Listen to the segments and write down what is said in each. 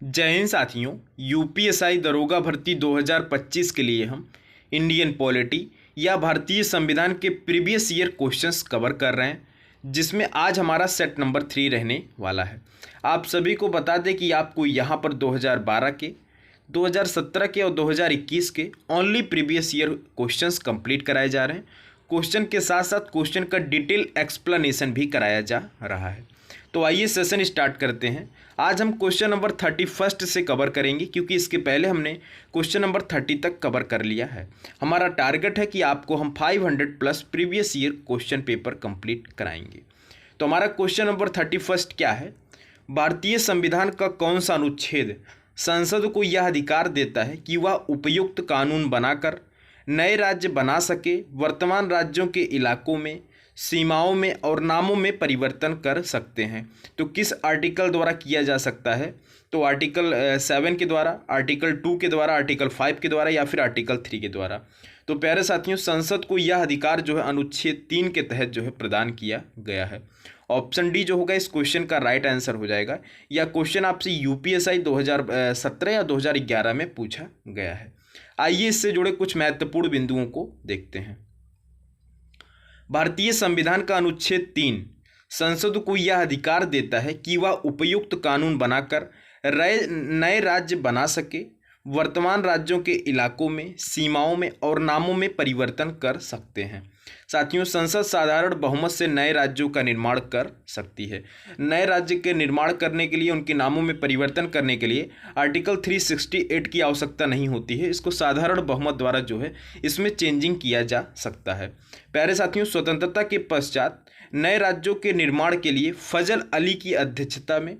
जय हिंद साथियों। यूपीएसआई दरोगा भर्ती 2025 के लिए हम इंडियन पॉलिटी या भारतीय संविधान के प्रीवियस ईयर क्वेश्चंस कवर कर रहे हैं, जिसमें आज हमारा सेट नंबर 3 रहने वाला है। आप सभी को बता दें कि आपको यहाँ पर 2012 के, 2017 के और 2021 के only previous year questions complete कराए जा रहे हैं। क्वेश्चन के साथ साथ क्वेश्चन का डिटेल एक्सप्लेनेशन भी कराया जा रहा है। तो आइए सेशन स्टार्ट करते हैं। आज हम क्वेश्चन नंबर 31 से कवर करेंगे, क्योंकि इसके पहले हमने क्वेश्चन नंबर 30 तक कवर कर लिया है। हमारा टारगेट है कि आपको हम 500 plus previous year question paper complete कराएंगे। तो हमारा क्वेश्चन नंबर 31 क्या है? भारतीय संविधान का कौन सा अनुच्छेद संसद को यह अधिकार देता है कि वह उपयुक्त कानून बनाकर नए राज्य बना सके, वर्तमान राज्यों के इलाकों में, सीमाओं में और नामों में परिवर्तन कर सकते हैं? तो किस आर्टिकल द्वारा किया जा सकता है? तो आर्टिकल 7 के द्वारा, आर्टिकल 2 के द्वारा, आर्टिकल 5 के द्वारा या फिर आर्टिकल 3 के द्वारा। तो प्यारे साथियों, संसद को यह अधिकार जो है अनुच्छेद 3 के तहत जो है प्रदान किया गया है। ऑप्शन डी जो होगा इस क्वेश्चन का राइट आंसर हो जाएगा। यह क्वेश्चन आपसे यूपीएसआई 2017 या 2011 में पूछा गया है। आइए इससे जुड़े कुछ महत्वपूर्ण बिंदुओं को देखते हैं। भारतीय संविधान का अनुच्छेद 3 संसद को यह अधिकार देता है कि वह उपयुक्त कानून बनाकर नए राज्य बना सके, वर्तमान राज्यों के इलाकों में, सीमाओं में और नामों में परिवर्तन कर सकते हैं। साथियों, संसद साधारण बहुमत से नए राज्यों का निर्माण कर सकती है। नए राज्य के निर्माण करने के लिए, उनके नामों में परिवर्तन करने के लिए आर्टिकल 368 की आवश्यकता नहीं होती है। इसको साधारण बहुमत द्वारा जो है इसमें चेंजिंग किया जा सकता है। प्यारे साथियों, स्वतंत्रता के पश्चात नए राज्यों के निर्माण के लिए फजल अली की अध्यक्षता में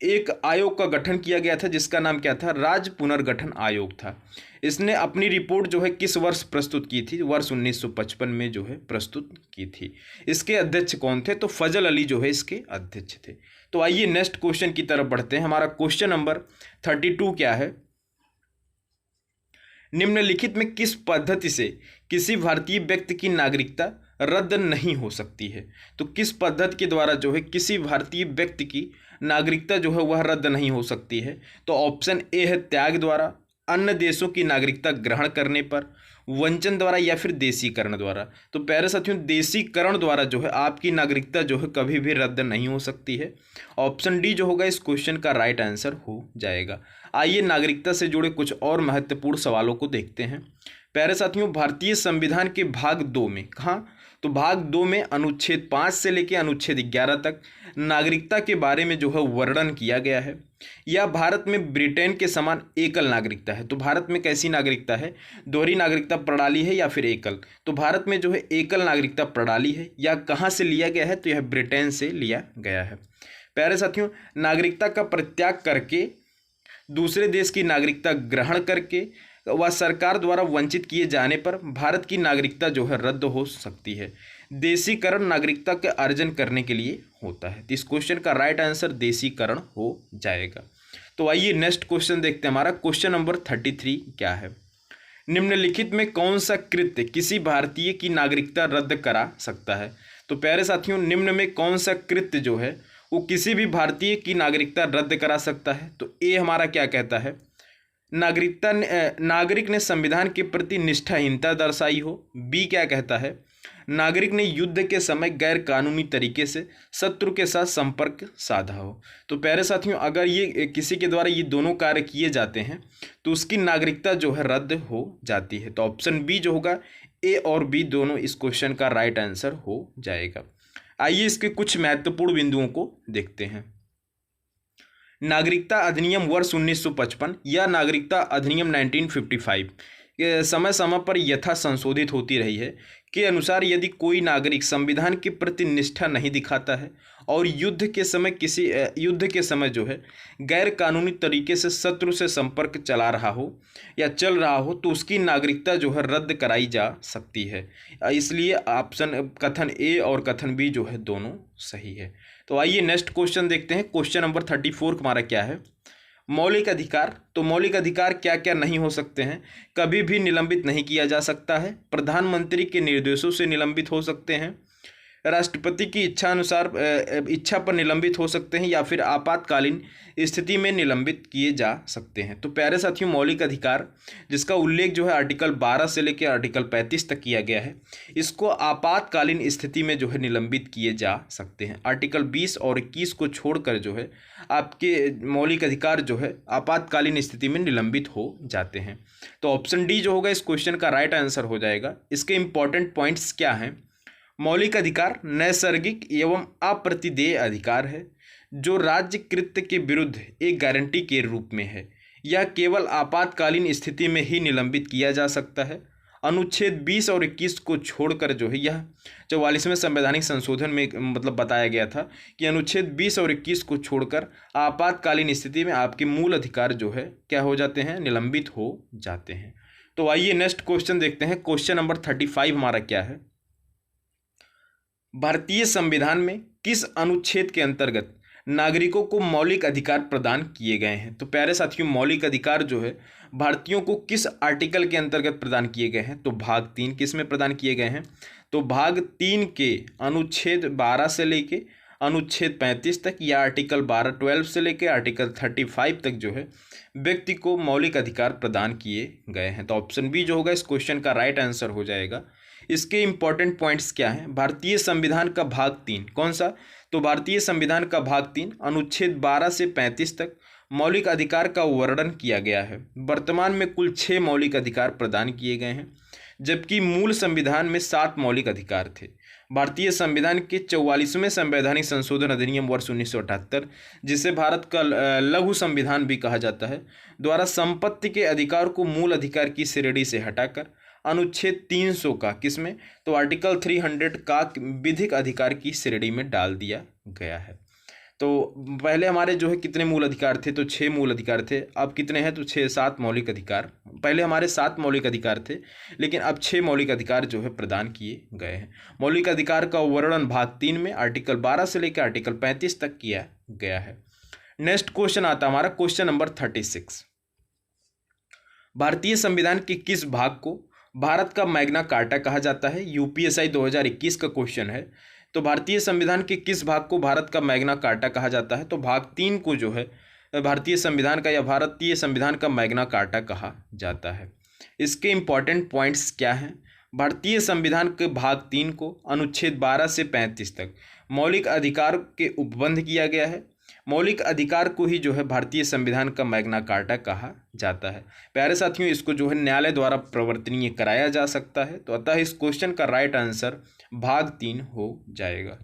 एक आयोग का गठन किया गया था, जिसका नाम क्या था? राज्य पुनर्गठन आयोग था। इसने अपनी रिपोर्ट जो है किस वर्ष प्रस्तुत की थी? वर्ष 1955 में जो है प्रस्तुत की थी। इसके अध्यक्ष कौन थे? तो फजल अली जो है इसके अध्यक्ष थे। तो आइए नेक्स्ट क्वेश्चन की तरफ बढ़ते हैं। हमारा क्वेश्चन नंबर 32 क्या है? निम्नलिखित में किस पद्धति से किसी भारतीय व्यक्ति की नागरिकता रद्द नहीं हो सकती है? तो किस पद्धति के द्वारा जो है किसी भारतीय व्यक्ति की नागरिकता जो है वह रद्द नहीं हो सकती है? तो ऑप्शन ए है त्याग द्वारा, अन्य देशों की नागरिकता ग्रहण करने पर, वंचन द्वारा या फिर देशीकरण द्वारा। तो प्यारे साथियों, देशीकरण द्वारा जो है आपकी नागरिकता जो है कभी भी रद्द नहीं हो सकती है। ऑप्शन डी जो होगा इस क्वेश्चन का राइट आंसर हो जाएगा। आइए नागरिकता से जुड़े कुछ और महत्वपूर्ण सवालों को देखते हैं। प्यारे साथियों, भारतीय संविधान के भाग 2 में, कहाँ? तो भाग 2 में अनुच्छेद 5 से लेकर अनुच्छेद 11 तक नागरिकता के बारे में जो है वर्णन किया गया है। यह भारत में ब्रिटेन के समान एकल नागरिकता है। तो भारत में कैसी नागरिकता है? दोहरी नागरिकता प्रणाली है या फिर एकल? तो भारत में जो है एकल नागरिकता प्रणाली है। यह कहाँ से लिया गया है? तो यह ब्रिटेन से लिया गया है। प्यारे साथियों, नागरिकता का परित्याग करके, दूसरे देश की नागरिकता ग्रहण करके व सरकार द्वारा वंचित किए जाने पर भारत की नागरिकता जो है रद्द हो सकती है। देशीकरण नागरिकता के अर्जन करने के लिए होता है। तो इस क्वेश्चन का राइट आंसर देशीकरण हो जाएगा। तो आइए नेक्स्ट क्वेश्चन देखते हैं। हमारा क्वेश्चन नंबर 33 क्या है? निम्नलिखित में कौन सा कृत्य किसी भारतीय की नागरिकता रद्द करा सकता है? तो प्यारे साथियों, निम्न में कौन सा कृत्य जो है वो किसी भी भारतीय की नागरिकता रद्द करा सकता है? तो ए हमारा क्या कहता है? नागरिक ने संविधान के प्रति निष्ठाहीनता दर्शाई हो। बी क्या कहता है? नागरिक ने युद्ध के समय गैर कानूनी तरीके से शत्रु के साथ संपर्क साधा हो। तो प्यारे साथियों, अगर ये किसी के द्वारा ये दोनों कार्य किए जाते हैं तो उसकी नागरिकता जो है रद्द हो जाती है। तो ऑप्शन बी जो होगा, ए और बी दोनों इस क्वेश्चन का राइट आंसर हो जाएगा। आइए इसके कुछ महत्वपूर्ण बिंदुओं को देखते हैं। नागरिकता अधिनियम वर्ष 1955 या नागरिकता अधिनियम 1955 समय समय पर यथा संशोधित होती रही है के अनुसार यदि कोई नागरिक संविधान के प्रति निष्ठा नहीं दिखाता है और युद्ध के समय जो है गैर कानूनी तरीके से शत्रु से संपर्क चला रहा हो या चल रहा हो, तो उसकी नागरिकता जो है रद्द कराई जा सकती है। इसलिए ऑप्शन कथन ए और कथन बी जो है दोनों सही है। तो आइए नेक्स्ट क्वेश्चन देखते हैं। क्वेश्चन नंबर 34 हमारा क्या है? मौलिक अधिकार। तो मौलिक अधिकार क्या क्या नहीं हो सकते हैं? कभी भी निलंबित नहीं किया जा सकता है, प्रधानमंत्री के निर्देशों से निलंबित हो सकते हैं, राष्ट्रपति की इच्छा पर निलंबित हो सकते हैं या फिर आपातकालीन स्थिति में निलंबित किए जा सकते हैं। तो प्यारे साथियों, मौलिक अधिकार जिसका उल्लेख जो है आर्टिकल 12 से लेकर आर्टिकल 35 तक किया गया है, इसको आपातकालीन स्थिति में जो है निलंबित किए जा सकते हैं। आर्टिकल 20 और 21 को छोड़कर जो है आपके मौलिक अधिकार जो है आपातकालीन स्थिति में निलंबित हो जाते हैं। तो ऑप्शन डी जो होगा इस क्वेश्चन का राइट आंसर हो जाएगा। इसके इंपॉर्टेंट पॉइंट्स क्या हैं? मौलिक अधिकार नैसर्गिक एवं अप्रतिदेय अधिकार है जो राज्य कृत्य के विरुद्ध एक गारंटी के रूप में है। यह केवल आपातकालीन स्थिति में ही निलंबित किया जा सकता है। अनुच्छेद 20 और 21 को छोड़कर जो है यह 44वें संवैधानिक संशोधन में मतलब बताया गया था कि अनुच्छेद 20 और 21 को छोड़कर आपातकालीन स्थिति में आपके मूल अधिकार जो है क्या हो जाते हैं? निलंबित हो जाते हैं। तो आइए नेक्स्ट क्वेश्चन देखते हैं। क्वेश्चन नंबर 35 हमारा क्या है? भारतीय संविधान में किस अनुच्छेद के अंतर्गत नागरिकों को मौलिक अधिकार प्रदान किए गए हैं? तो प्यारे साथियों, मौलिक अधिकार जो है भारतीयों को किस आर्टिकल के अंतर्गत प्रदान किए गए हैं? तो भाग 3 किस में प्रदान किए गए हैं? तो भाग 3 के अनुच्छेद 12 से लेके अनुच्छेद 35 तक या आर्टिकल 12 से लेके आर्टिकल 35 तक जो है व्यक्ति को मौलिक अधिकार प्रदान किए गए हैं। तो ऑप्शन बी जो होगा इस क्वेश्चन का राइट आंसर हो जाएगा। इसके इंपॉर्टेंट पॉइंट्स क्या हैं? भारतीय संविधान का भाग 3 कौन सा? तो भारतीय संविधान का भाग 3 अनुच्छेद 12 से 35 तक मौलिक अधिकार का वर्णन किया गया है। वर्तमान में कुल 6 मौलिक अधिकार प्रदान किए गए हैं, जबकि मूल संविधान में 7 मौलिक अधिकार थे। भारतीय संविधान के 44वें संवैधानिक संशोधन अधिनियम वर्ष 1978, जिसे भारत का लघु संविधान भी कहा जाता है, द्वारा संपत्ति के अधिकार को मूल अधिकार की श्रेणी से हटाकर अनुच्छेद 300 का किसमें? तो आर्टिकल 300 का विधिक अधिकार की श्रेणी में डाल दिया गया है। तो पहले हमारे जो है कितने मूल अधिकार थे? तो 6 मूल अधिकार थे। अब कितने हैं? तो 7 मौलिक अधिकार। पहले हमारे 7 मौलिक अधिकार थे, लेकिन अब 6 मौलिक अधिकार जो है प्रदान किए गए हैं। मौलिक अधिकार का वर्णन भाग 3 में आर्टिकल 12 से लेकर आर्टिकल 35 तक किया गया है। नेक्स्ट क्वेश्चन आता है हमारा क्वेश्चन नंबर 36। भारतीय संविधान के किस भाग को भारत का मैग्ना कार्टा कहा जाता है? यूपीएसआई 2021 का क्वेश्चन है। तो भारतीय संविधान के किस भाग को भारत का मैग्ना कार्टा कहा जाता है? तो भाग 3 को जो है भारतीय संविधान का या भारतीय संविधान का मैग्ना कार्टा कहा जाता है। इसके इंपॉर्टेंट पॉइंट्स क्या हैं? भारतीय संविधान के भाग 3 को अनुच्छेद 12 से 35 तक मौलिक अधिकार के उपबंध किया गया है। मौलिक अधिकार को ही जो है भारतीय संविधान का मैग्ना कार्टा कहा जाता है। प्यारे साथियों, इसको जो है न्यायालय द्वारा प्रवर्तनीय कराया जा सकता है। तो अतः इस क्वेश्चन का राइट आंसर भाग 3 हो जाएगा।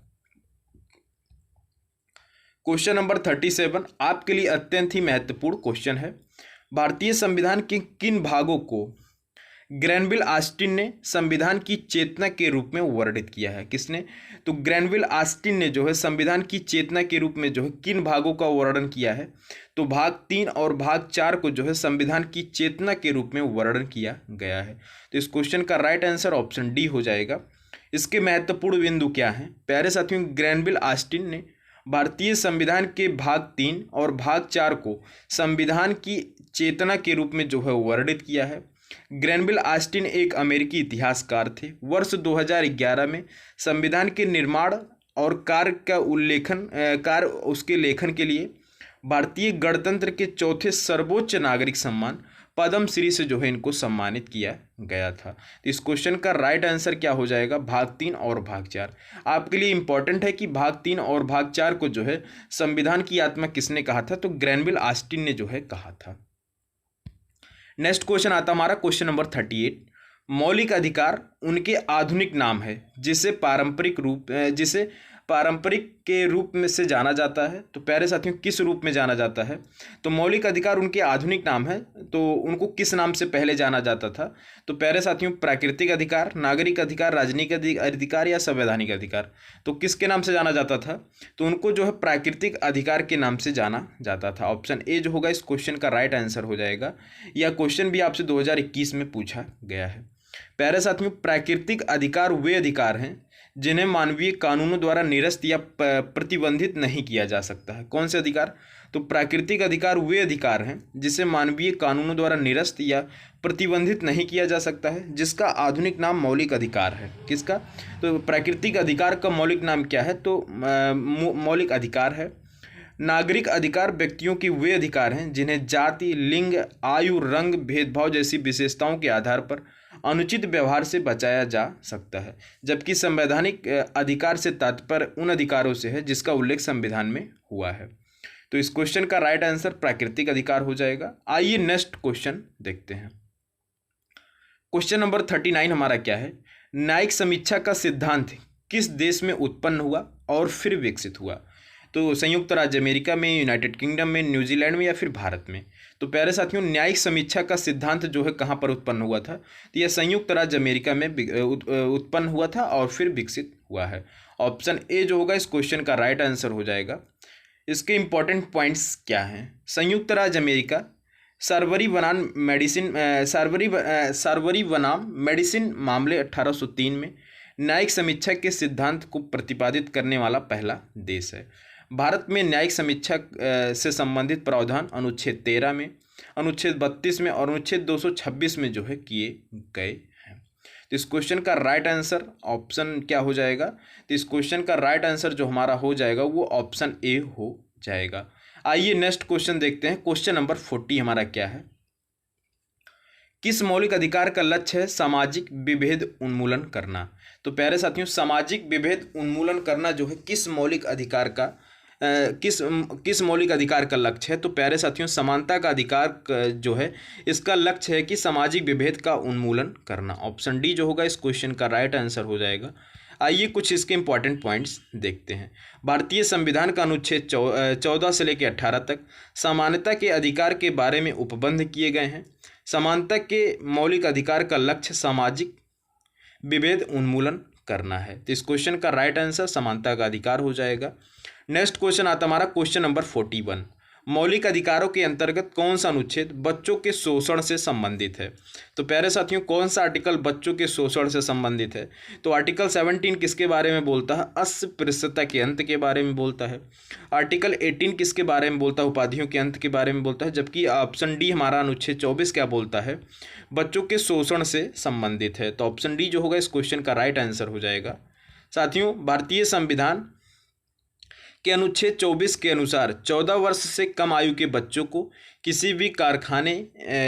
क्वेश्चन नंबर 37 आपके लिए अत्यंत ही महत्वपूर्ण क्वेश्चन है। भारतीय संविधान के किन भागों को ग्रैनविल ऑस्टिन ने संविधान की चेतना के रूप में वर्णित किया है? किसने? तो ग्रैनविल ऑस्टिन ने जो है संविधान की चेतना के रूप में जो है किन भागों का वर्णन किया है? तो भाग 3 और भाग 4 को जो है संविधान की चेतना के रूप में वर्णन किया गया है। तो इस क्वेश्चन का राइट आंसर ऑप्शन डी हो जाएगा। इसके महत्वपूर्ण बिंदु क्या हैं? प्यारे साथियों, ग्रैनविल ऑस्टिन ने भारतीय संविधान के भाग 3 और भाग 4 को संविधान की चेतना के रूप में जो है वर्णित किया है। ग्रैनविल ऑस्टिन एक अमेरिकी इतिहासकार थे। वर्ष 2011 में संविधान के निर्माण और कार्य उसके लेखन के लिए भारतीय गणतंत्र के चौथे सर्वोच्च नागरिक सम्मान पद्मश्री से जो है इनको सम्मानित किया गया था। तो इस क्वेश्चन का राइट आंसर क्या हो जाएगा? भाग 3 और भाग 4। आपके लिए इंपॉर्टेंट है कि भाग 3 और भाग 4 को जो है संविधान की आत्मा किसने कहा था? तो ग्रैनविल ऑस्टिन ने जो है कहा था। नेक्स्ट क्वेश्चन आता हमारा क्वेश्चन नंबर 38। मौलिक अधिकार उनके आधुनिक नाम है जिसे पारंपरिक के रूप में से जाना जाता है। तो प्यारे साथियों, किस रूप में जाना जाता है? तो मौलिक अधिकार उनके आधुनिक नाम है, तो उनको किस नाम से पहले जाना जाता था? तो प्यारे साथियों, प्राकृतिक अधिकार, नागरिक अधिकार, राजनीतिक अधिकार या संवैधानिक अधिकार। तो किसके नाम से जाना जाता था? तो उनको जो है प्राकृतिक अधिकार के नाम से जाना जाता था। ऑप्शन ए जो होगा इस क्वेश्चन का राइट आंसर हो जाएगा। यह क्वेश्चन भी आपसे 2021 में पूछा गया है। प्यारे साथियों, प्राकृतिक अधिकार वे अधिकार हैं जिन्हें मानवीय कानूनों द्वारा निरस्त या प्रतिबंधित नहीं किया जा सकता है। कौन से अधिकार? तो प्राकृतिक अधिकार वे अधिकार हैं जिसे मानवीय कानूनों द्वारा निरस्त या प्रतिबंधित नहीं किया जा सकता है, जिसका आधुनिक नाम मौलिक अधिकार है। किसका? तो प्राकृतिक अधिकार का मौलिक नाम क्या है? तो मौलिक अधिकार है। नागरिक अधिकार व्यक्तियों की वे अधिकार हैं जिन्हें जाति, लिंग, आयु, रंग, भेदभाव जैसी विशेषताओं के आधार पर अनुचित व्यवहार से बचाया जा सकता है, जबकि संवैधानिक अधिकार से तात्पर्य उन अधिकारों से है जिसका उल्लेख संविधान में हुआ है। तो इस क्वेश्चन का राइट आंसर प्राकृतिक अधिकार हो जाएगा। आइए नेक्स्ट क्वेश्चन देखते हैं। क्वेश्चन नंबर 39 हमारा क्या है? न्यायिक समीक्षा का सिद्धांत किस देश में उत्पन्न हुआ और फिर विकसित हुआ? तो संयुक्त राज्य अमेरिका में, यूनाइटेड किंगडम में, न्यूजीलैंड में या फिर भारत में? तो प्यारे साथियों, न्यायिक समीक्षा का सिद्धांत जो है कहाँ पर उत्पन्न हुआ था? तो यह संयुक्त राज्य अमेरिका में उत्पन्न हुआ था और फिर विकसित हुआ है। ऑप्शन ए जो होगा इस क्वेश्चन का राइट आंसर हो जाएगा। इसके इंपॉर्टेंट पॉइंट्स क्या हैं? संयुक्त राज्य अमेरिका सार्वरी बनाम मेडिसिन मामले 1803 में न्यायिक समीक्षा के सिद्धांत को प्रतिपादित करने वाला पहला देश है। भारत में न्यायिक समीक्षा से संबंधित प्रावधान अनुच्छेद 13 में, अनुच्छेद 32 में और अनुच्छेद 226 में जो है किए गए हैं। तो इस क्वेश्चन का राइट आंसर ऑप्शन क्या हो जाएगा? तो इस क्वेश्चन का राइट आंसर जो हमारा हो जाएगा वो ऑप्शन ए हो जाएगा। आइए नेक्स्ट क्वेश्चन देखते हैं। क्वेश्चन नंबर 40 हमारा क्या है? किस मौलिक अधिकार का लक्ष्य है सामाजिक विभेद उन्मूलन करना? तो प्यारे साथियों, सामाजिक विभेद उन्मूलन करना जो है किस मौलिक अधिकार का किस मौलिक अधिकार का लक्ष्य है? तो प्यारे साथियों, समानता का अधिकार जो है इसका लक्ष्य है कि सामाजिक विभेद का उन्मूलन करना। ऑप्शन डी जो होगा इस क्वेश्चन का राइट आंसर हो जाएगा। आइए कुछ इसके इंपॉर्टेंट पॉइंट्स देखते हैं। भारतीय संविधान का अनुच्छेद 14 से लेकर 18 तक समानता के अधिकार के बारे में उपबंध किए गए हैं। समानता के मौलिक अधिकार का लक्ष्य सामाजिक विभेद उन्मूलन करना है। तो इस क्वेश्चन का राइट आंसर समानता का अधिकार हो जाएगा। नेक्स्ट क्वेश्चन आता हमारा क्वेश्चन नंबर 41। मौलिक अधिकारों के अंतर्गत कौन सा अनुच्छेद बच्चों के शोषण से संबंधित है? तो प्यारे साथियों, कौन सा आर्टिकल बच्चों के शोषण से संबंधित है? तो आर्टिकल 17 किसके बारे में बोलता है? अस्पृश्यता के अंत के बारे में बोलता है। आर्टिकल 18 किसके बारे में बोलता है? उपाधियों के अंत के बारे में बोलता है। जबकि ऑप्शन डी हमारा अनुच्छेद 24 क्या बोलता है? बच्चों के शोषण से संबंधित है। तो ऑप्शन डी जो होगा इस क्वेश्चन का राइट आंसर हो जाएगा। साथियों, भारतीय संविधान के अनुच्छेद 24 के अनुसार 14 वर्ष से कम आयु के बच्चों को किसी भी कारखाने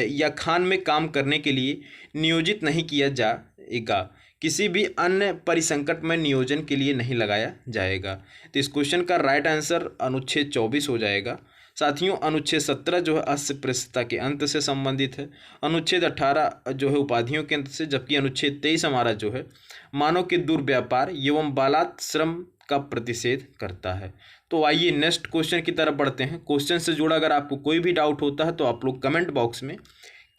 या खान में काम करने के लिए नियोजित नहीं किया जाएगा। किसी भी अन्य परिसंकट में नियोजन के लिए नहीं लगाया जाएगा। तो इस क्वेश्चन का राइट आंसर अनुच्छेद 24 हो जाएगा। साथियों, अनुच्छेद 17 जो है अस्पृश्यता के अंत से संबंधित है। अनुच्छेद 18 जो है उपाधियों के अंत से, जबकि अनुच्छेद 23 हमारा जो है मानव के दुर्व्यापार एवं बालात श्रम का प्रतिषेध करता है। तो आइए नेक्स्ट क्वेश्चन की तरफ बढ़ते हैं। क्वेश्चन से जुड़ा अगर आपको कोई भी डाउट होता है तो आप लोग कमेंट बॉक्स में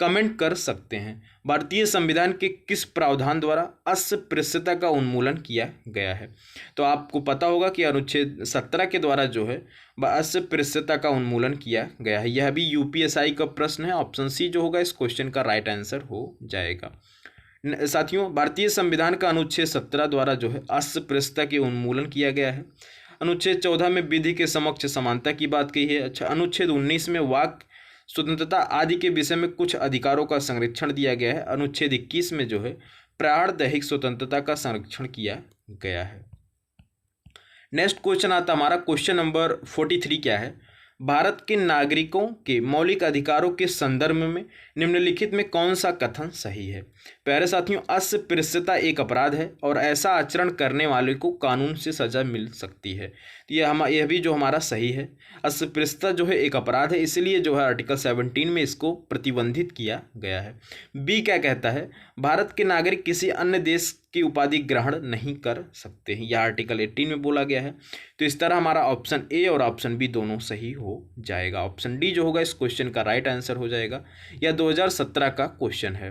कमेंट कर सकते हैं। भारतीय संविधान के किस प्रावधान द्वारा अस्पृश्यता का उन्मूलन किया गया है? तो आपको पता होगा कि अनुच्छेद 17 के द्वारा जो है अस्पृश्यता का उन्मूलन किया गया है। यह भी यूपीएससी का प्रश्न है। ऑप्शन सी जो होगा इस क्वेश्चन का राइट आंसर हो जाएगा। साथियों, भारतीय संविधान का अनुच्छेद 17 द्वारा जो है अस्पृश्यता के उन्मूलन किया गया है। अनुच्छेद 14 में विधि के समक्ष समानता की बात कही है। अच्छा, अनुच्छेद 19 में वाक स्वतंत्रता आदि के विषय में कुछ अधिकारों का संरक्षण दिया गया है। अनुच्छेद 21 में जो है प्राण दैहिक स्वतंत्रता का संरक्षण किया गया है। नेक्स्ट क्वेश्चन आता हमारा क्वेश्चन नंबर 43 क्या है? भारत के नागरिकों के मौलिक अधिकारों के संदर्भ में निम्नलिखित में कौन सा कथन सही है? प्यारे साथियों, अस्पृश्यता एक अपराध है और ऐसा आचरण करने वाले को कानून से सजा मिल सकती है। तो यह भी जो हमारा सही है। अस्पृश्यता जो है एक अपराध है, इसलिए जो है आर्टिकल 17 में इसको प्रतिबंधित किया गया है। बी क्या कहता है? भारत के नागरिक किसी अन्य देश की उपाधि ग्रहण नहीं कर सकते हैं। यह आर्टिकल 18 में बोला गया है। तो इस तरह हमारा ऑप्शन ए और ऑप्शन बी दोनों सही हो जाएगा। ऑप्शन डी जो होगा इस क्वेश्चन का राइट आंसर हो जाएगा। यह 2017 का क्वेश्चन है।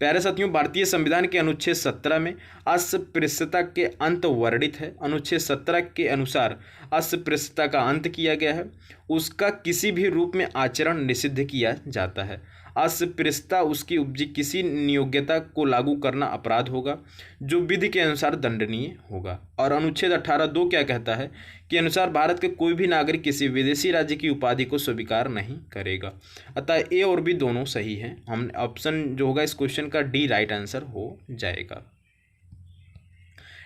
प्यारे साथियों, भारतीय संविधान के अनुच्छेद 17 में अस्पृश्यता के अंत वर्णित है। अनुच्छेद 17 के अनुसार अस्पृश्यता का अंत किया गया है। उसका किसी भी रूप में आचरण निषिद्ध किया जाता है। अस्पृश्यता उसकी उपजी किसी नियोग्यता को लागू करना अपराध होगा जो विधि के अनुसार दंडनीय होगा। और अनुच्छेद 18(2) क्या कहता है कि अनुसार भारत के कोई भी नागरिक किसी विदेशी राज्य की उपाधि को स्वीकार नहीं करेगा। अतः ए और बी दोनों सही हैं। हम ऑप्शन जो होगा इस क्वेश्चन का डी राइट आंसर हो जाएगा।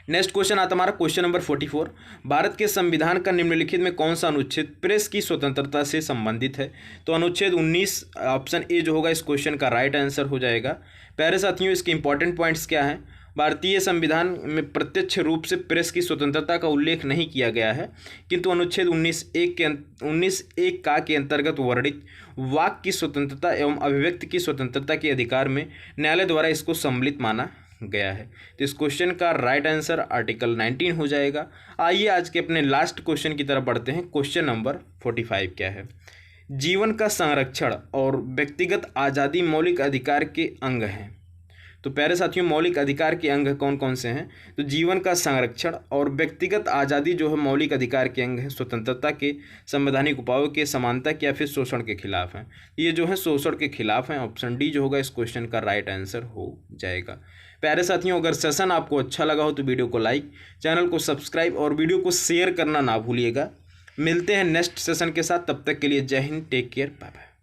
नेक्स्ट क्वेश्चन आता हमारा क्वेश्चन नंबर 44। भारत के संविधान का निम्नलिखित में कौन सा अनुच्छेद प्रेस की स्वतंत्रता से संबंधित है? तो अनुच्छेद 19 ऑप्शन ए जो होगा इस क्वेश्चन का राइट आंसर हो जाएगा। प्यारे साथियों, इसके इंपॉर्टेंट पॉइंट्स क्या हैं? भारतीय संविधान में प्रत्यक्ष रूप से प्रेस की स्वतंत्रता का उल्लेख नहीं किया गया है, किंतु अनुच्छेद 19(1) के अंतर्गत वर्णित वाक की स्वतंत्रता एवं अभिव्यक्ति की स्वतंत्रता के अधिकार में न्यायालय द्वारा इसको सम्मिलित माना गया है। तो इस क्वेश्चन का राइट आंसर आर्टिकल 19 हो जाएगा। आइए आज के अपने लास्ट क्वेश्चन की तरफ बढ़ते हैं। क्वेश्चन नंबर 45 क्या है? जीवन का संरक्षण और व्यक्तिगत आज़ादी मौलिक अधिकार के अंग हैं। तो प्यारे साथियों, मौलिक अधिकार के अंग कौन कौन से हैं? तो जीवन का संरक्षण और व्यक्तिगत आज़ादी जो है मौलिक अधिकार के अंग हैं। स्वतंत्रता के, संवैधानिक उपायों के, समानता के या फिर शोषण के खिलाफ हैं। ये जो है शोषण के खिलाफ हैं। ऑप्शन डी जो होगा इस क्वेश्चन का राइट आंसर हो जाएगा। प्यारे साथियों, अगर सेशन आपको अच्छा लगा हो तो वीडियो को लाइक, चैनल को सब्सक्राइब और वीडियो को शेयर करना ना भूलिएगा। मिलते हैं नेक्स्ट सेशन के साथ, तब तक के लिए जय हिंद, टेक केयर, बाय बाय।